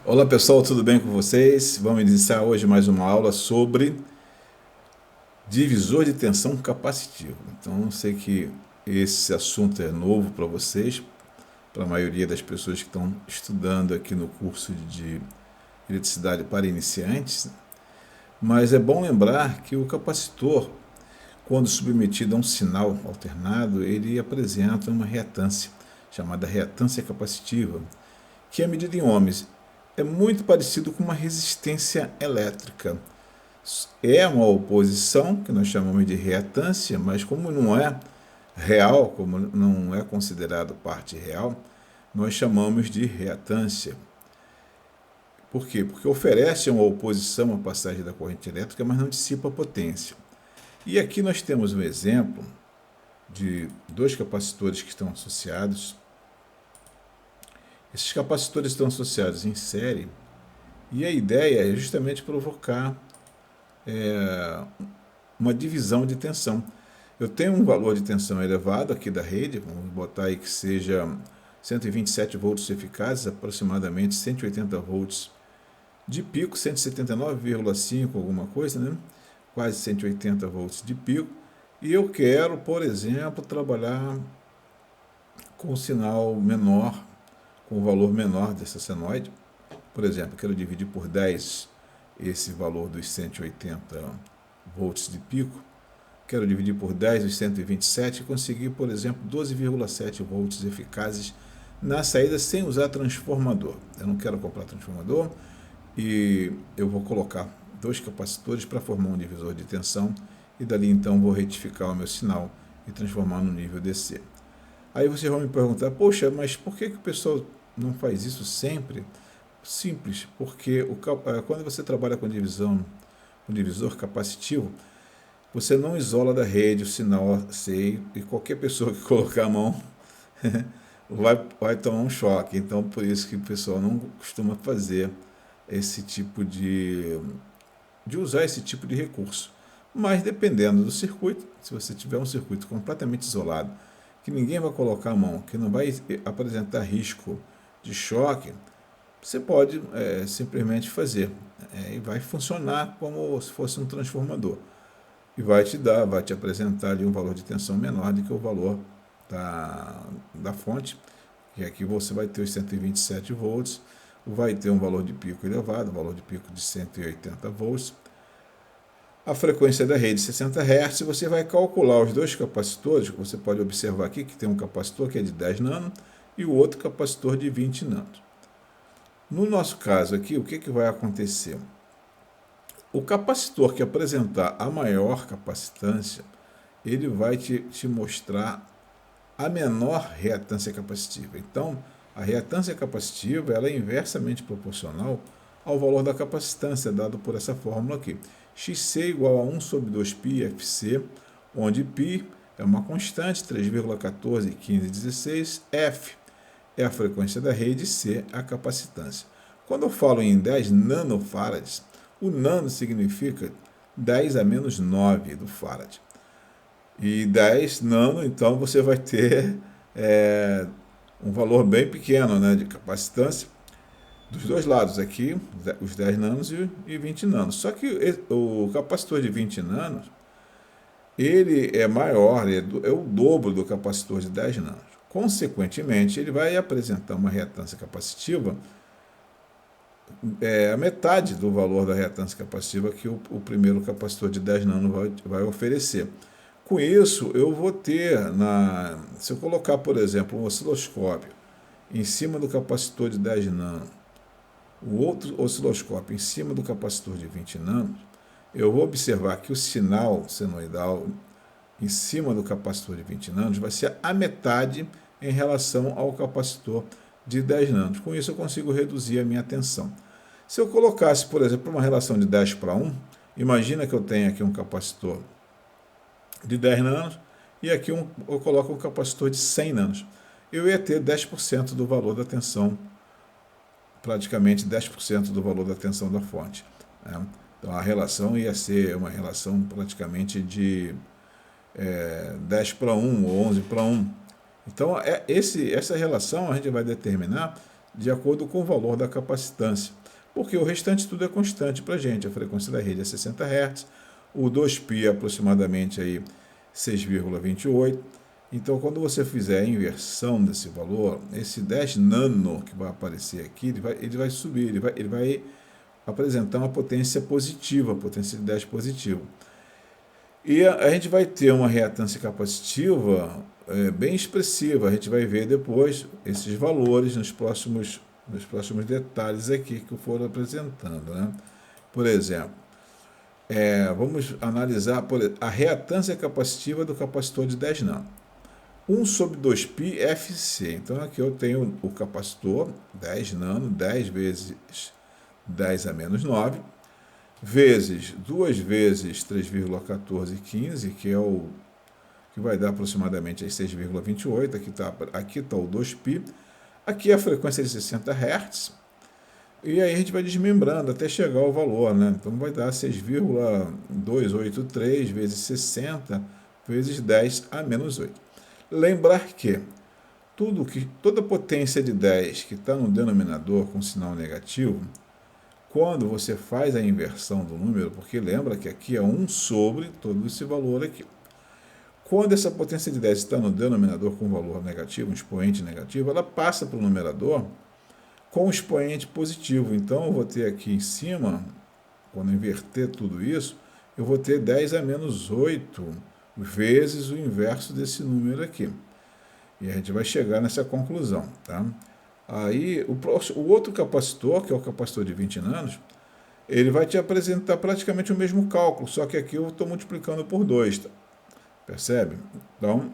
Olá pessoal, tudo bem com vocês? Vamos iniciar hoje mais uma aula sobre divisor de tensão capacitivo. Então, eu sei que esse assunto é novo para vocês, para a maioria das pessoas que estão estudando aqui no curso de eletricidade para iniciantes, mas é bom lembrar que o capacitor, quando submetido a um sinal alternado, ele apresenta uma reatância, chamada reatância capacitiva, que é medida em ohms. É muito parecido com uma resistência elétrica. É uma oposição, que nós chamamos de reatância, mas como não é real, como não é considerado parte real, nós chamamos de reatância. Por quê? Porque oferece uma oposição à passagem da corrente elétrica, mas não dissipa a potência. E aqui nós temos um exemplo de dois capacitores que estão associados. Esses capacitores estão associados em série e a ideia é justamente provocar uma divisão de tensão. Eu tenho um valor de tensão elevado aqui da rede, vamos botar aí que seja 127 volts eficazes, aproximadamente 180 volts de pico, 179,5 alguma coisa, né? Quase 180 volts de pico. E eu quero, por exemplo, trabalhar com um sinal menor, com o valor menor dessa senoide. Por exemplo, quero dividir por 10 esse valor dos 180 volts de pico. Quero dividir por 10 os 127 e conseguir, por exemplo, 12,7 volts eficazes na saída sem usar transformador. Eu não quero comprar transformador e eu vou colocar dois capacitores para formar um divisor de tensão e dali então vou retificar o meu sinal e transformar no nível DC. Aí vocês vão me perguntar, poxa, mas por que o pessoal não faz isso sempre? Simples, porque quando você trabalha com divisor capacitivo, você não isola da rede o sinal AC e qualquer pessoa que colocar a mão vai tomar um choque. Então, por isso que o pessoal não costuma fazer esse tipo de usar esse tipo de recurso. Mas dependendo do circuito, se você tiver um circuito completamente isolado, que ninguém vai colocar a mão, que não vai apresentar risco de choque, você pode simplesmente fazer. E vai funcionar como se fosse um transformador. E vai te apresentar ali um valor de tensão menor do que o valor da fonte. E aqui você vai ter os 127 volts, vai ter um valor de pico elevado, valor de pico de 180 volts. A frequência da rede 60 Hz, você vai calcular os dois capacitores, você pode observar aqui que tem um capacitor que é de 10 nano e o outro capacitor de 20 nanos. No nosso caso aqui, o que vai acontecer? O capacitor que apresentar a maior capacitância, ele vai te mostrar a menor reatância capacitiva. Então, a reatância capacitiva ela é inversamente proporcional ao valor da capacitância, dado por essa fórmula aqui. Xc igual a 1 sobre 2π Fc, onde π é uma constante, 3,141516, F é a frequência da rede, C a capacitância. Quando eu falo em 10 nanofarads, o nano significa 10 a menos 9 do farad. E 10 nano, então você vai ter um valor bem pequeno, né, de capacitância dos dois lados aqui, os 10 nanos e 20 nanos. Só que o capacitor de 20 nanos, ele é maior, é o dobro do capacitor de 10 nanos. Consequentemente, ele vai apresentar uma reatância capacitiva a metade do valor da reatância capacitiva que o primeiro capacitor de 10 nanos vai oferecer. Com isso, eu vou ter, se eu colocar, por exemplo, um osciloscópio em cima do capacitor de 10 nanos, o outro osciloscópio em cima do capacitor de 20 nanos, eu vou observar que o sinal senoidal em cima do capacitor de 20 nanos vai ser a metade em relação ao capacitor de 10 nanos. Com isso, eu consigo reduzir a minha tensão. Se eu colocasse, por exemplo, uma relação de 10 para 1, imagina que eu tenho aqui um capacitor de 10 nanos e aqui eu coloco um capacitor de 100 nanos. Eu ia ter 10% do valor da tensão, praticamente 10% do valor da tensão da fonte. Né? Então a relação ia ser uma relação praticamente de 10 para 1 ou 11 para 1. Então essa relação a gente vai determinar de acordo com o valor da capacitância, porque o restante tudo é constante para a gente. A frequência da rede é 60 Hz, o 2π é aproximadamente aí 6,28. Então, quando você fizer a inversão desse valor, esse 10 nano que vai aparecer aqui, ele vai subir, ele vai apresentar uma potência positiva, potência de 10 positiva. E a gente vai ter uma reatância capacitiva bem expressiva. A gente vai ver depois esses valores nos próximos detalhes aqui que eu for apresentando, né? Por exemplo, vamos analisar a reatância capacitiva do capacitor de 10 nano. 1 sobre 2π FC. Então aqui eu tenho o capacitor 10 nano, 10 vezes 10 a menos 9, vezes 2 vezes 3,1415, que é o que vai dar aproximadamente 6,28. Aqui tá o 2π. Aqui é a frequência de 60 Hz. E aí a gente vai desmembrando até chegar ao valor, né? Então vai dar 6,283 vezes 60 vezes 10 a menos 8. Lembrar que toda potência de 10 que está no denominador com sinal negativo, quando você faz a inversão do número, porque lembra que aqui é 1 sobre todo esse valor aqui. Quando essa potência de 10 está no denominador com valor negativo, um expoente negativo, ela passa para o numerador com um expoente positivo. Então eu vou ter aqui em cima, quando inverter tudo isso, eu vou ter 10 a menos 8 vezes o inverso desse número aqui. E a gente vai chegar nessa conclusão, tá? Aí o outro capacitor, que é o capacitor de 20 nanos, ele vai te apresentar praticamente o mesmo cálculo, só que aqui eu estou multiplicando por 2, tá? Percebe? Então,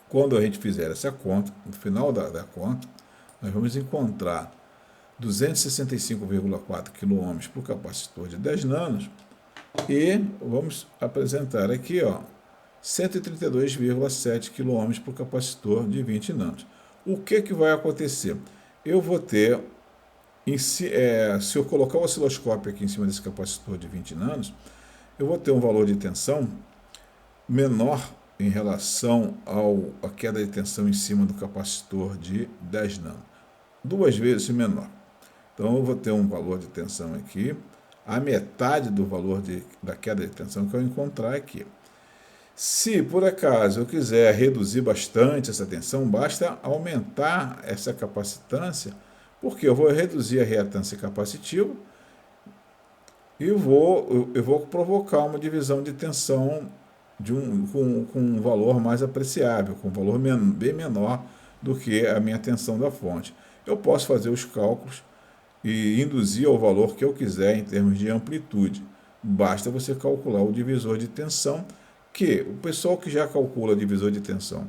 quando a gente fizer essa conta, no final da conta, nós vamos encontrar 265,4 kΩ por capacitor de 10 nanos, e vamos apresentar aqui, 132,7 kΩ por capacitor de 20 nanos. O que vai acontecer? Eu vou ter, se eu colocar o osciloscópio aqui em cima desse capacitor de 20 nanos, eu vou ter um valor de tensão menor em relação à queda de tensão em cima do capacitor de 10 nanos. 2 vezes menor. Então eu vou ter um valor de tensão aqui, a metade do valor da queda de tensão que eu encontrar aqui. Se por acaso eu quiser reduzir bastante essa tensão, basta aumentar essa capacitância, porque eu vou reduzir a reatância capacitiva e eu vou provocar uma divisão de tensão com um valor mais apreciável, com um valor bem menor do que a minha tensão da fonte. Eu posso fazer os cálculos e induzir ao valor que eu quiser em termos de amplitude. Basta você calcular o divisor de tensão, que o pessoal que já calcula divisor de tensão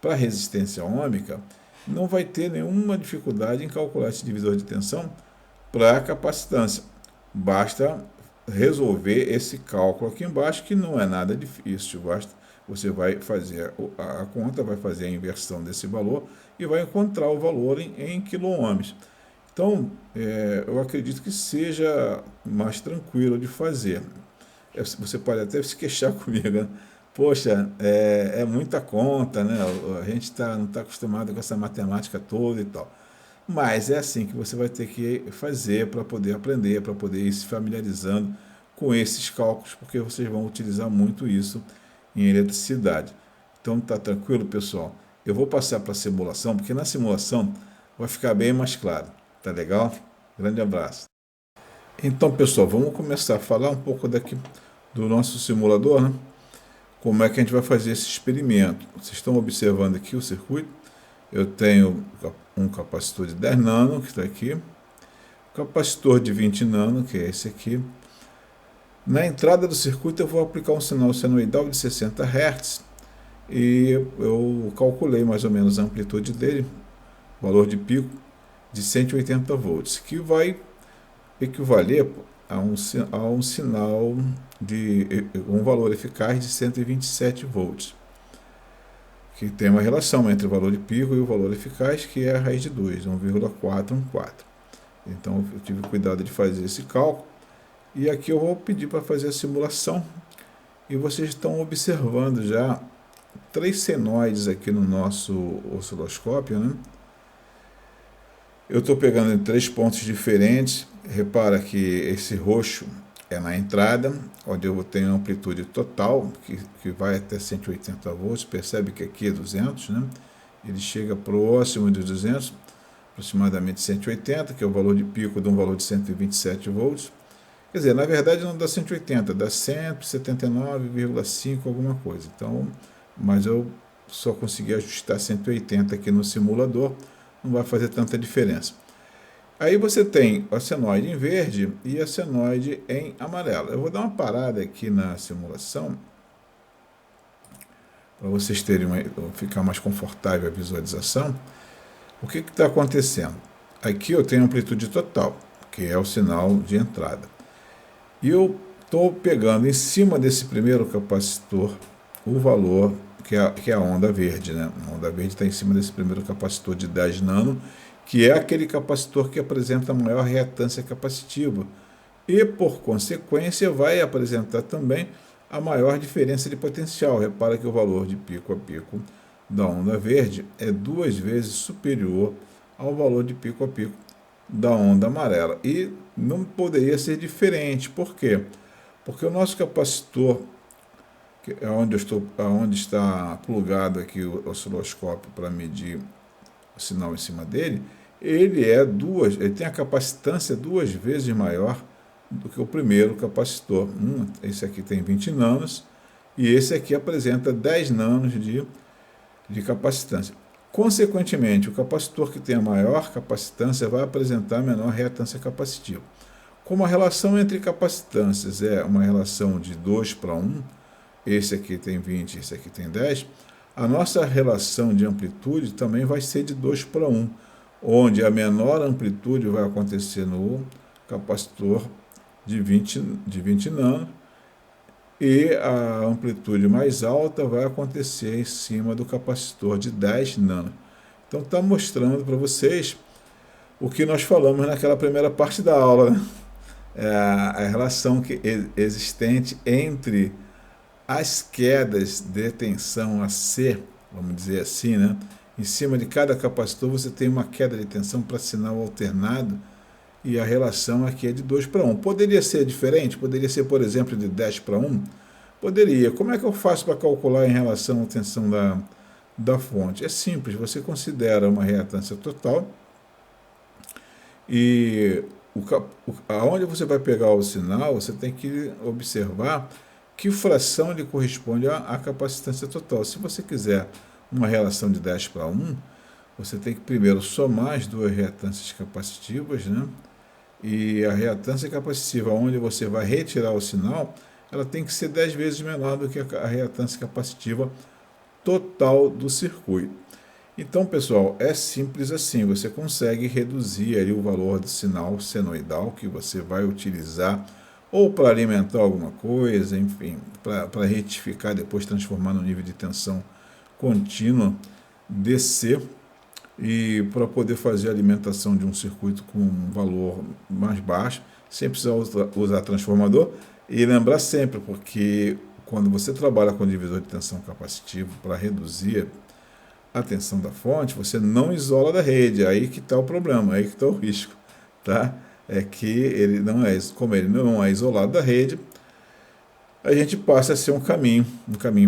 para resistência ôhmica não vai ter nenhuma dificuldade em calcular esse divisor de tensão para a capacitância. Basta resolver esse cálculo aqui embaixo, que não é nada difícil. Basta você vai fazer a conta, vai fazer a inversão desse valor e vai encontrar o valor em quiloohms. Então, eu acredito que seja mais tranquilo de fazer. Você pode até se queixar comigo, né? Poxa, é muita conta, né? A gente não está acostumado com essa matemática toda e tal. Mas é assim que você vai ter que fazer para poder aprender, para poder ir se familiarizando com esses cálculos, porque vocês vão utilizar muito isso em eletricidade. Então, tá tranquilo, pessoal? Eu vou passar para a simulação, porque na simulação vai ficar bem mais claro. Tá legal? Grande abraço. Então, pessoal, vamos começar a falar um pouco daqui do nosso simulador, né? Como é que a gente vai fazer esse experimento. Vocês estão observando aqui o circuito. Eu tenho um capacitor de 10 nano, que está aqui. O capacitor de 20 nano, que é esse aqui. Na entrada do circuito eu vou aplicar um sinal senoidal de 60 Hz. E eu calculei mais ou menos a amplitude dele, valor de pico, de 180 volts, que vai equivaler a um sinal de um valor eficaz de 127 volts, que tem uma relação entre o valor de pico e o valor eficaz, que é a raiz de 2, 1,414. Então eu tive cuidado de fazer esse cálculo, e aqui eu vou pedir para fazer a simulação, e vocês estão observando já 3 senoides aqui no nosso osciloscópio, né? Eu estou pegando em 3 pontos diferentes. Repara que esse roxo é na entrada, onde eu tenho amplitude total, que vai até 180 volts. Percebe que aqui é 200, né? Ele chega próximo de 200, aproximadamente 180, que é o valor de pico de um valor de 127 volts. Quer dizer, na verdade não dá 180, dá 179,5 alguma coisa. Então, mas eu só consegui ajustar 180 aqui no simulador, não vai fazer tanta diferença. Aí você tem a senoide em verde e a senoide em amarelo. Eu vou dar uma parada aqui na simulação para vocês terem ficar mais confortável a visualização. O que está acontecendo? Aqui eu tenho amplitude total, que é o sinal de entrada. E eu estou pegando em cima desse primeiro capacitor o valor que é a onda verde, né? A onda verde está em cima desse primeiro capacitor de 10 nano, que é aquele capacitor que apresenta maior reatância capacitiva. E, por consequência, vai apresentar também a maior diferença de potencial. Repara que o valor de pico a pico da onda verde é 2 vezes superior ao valor de pico a pico da onda amarela. E não poderia ser diferente. Por quê? Porque o nosso capacitor, que é onde está plugado aqui o osciloscópio para medir o sinal em cima dele, ele tem a capacitância 2 vezes maior do que o primeiro capacitor. Esse aqui tem 20 nanos e esse aqui apresenta 10 nanos de capacitância. Consequentemente, o capacitor que tem a maior capacitância vai apresentar menor reatância capacitiva. Como a relação entre capacitâncias é uma relação de 2:1, esse aqui tem 20, esse aqui tem 10, a nossa relação de amplitude também vai ser de 2:1, onde a menor amplitude vai acontecer no capacitor de 20 nano e a amplitude mais alta vai acontecer em cima do capacitor de 10 nano. Então está mostrando para vocês o que nós falamos naquela primeira parte da aula, né? A relação existente entre as quedas de tensão a C, vamos dizer assim, né? Em cima de cada capacitor você tem uma queda de tensão para sinal alternado e a relação aqui é de 2:1. Poderia ser diferente? Poderia ser, por exemplo, de 10:1? Poderia. Como é que eu faço para calcular em relação à tensão da fonte? É simples, você considera uma reatância total e aonde você vai pegar o sinal, você tem que observar que fração ele corresponde à capacitância total. Se você quiser uma relação de 10:1, você tem que primeiro somar as duas reatâncias capacitivas, né? E a reatância capacitiva, onde você vai retirar o sinal, ela tem que ser 10 vezes menor do que a reatância capacitiva total do circuito. Então, pessoal, é simples assim, você consegue reduzir aí o valor do sinal senoidal que você vai utilizar ou para alimentar alguma coisa, enfim, para retificar, depois transformar no nível de tensão contínua DC e para poder fazer a alimentação de um circuito com um valor mais baixo, sem precisar usar transformador. E lembrar sempre, porque quando você trabalha com divisor de tensão capacitivo para reduzir a tensão da fonte, você não isola da rede, aí que está o problema, aí que está o risco, tá? É que ele não é, como ele não é isolado da rede, a gente passa a ser um caminho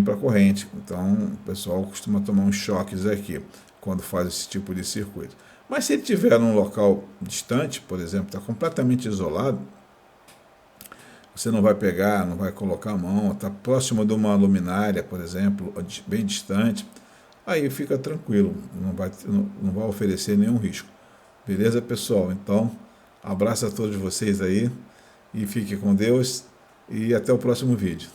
para a corrente. Então, o pessoal costuma tomar uns choques aqui, quando faz esse tipo de circuito. Mas se ele estiver num local distante, por exemplo, está completamente isolado, você não vai pegar, não vai colocar a mão, está próximo de uma luminária, por exemplo, bem distante, aí fica tranquilo, não vai oferecer nenhum risco. Beleza, pessoal? Então, abraço a todos vocês aí e fique com Deus e até o próximo vídeo.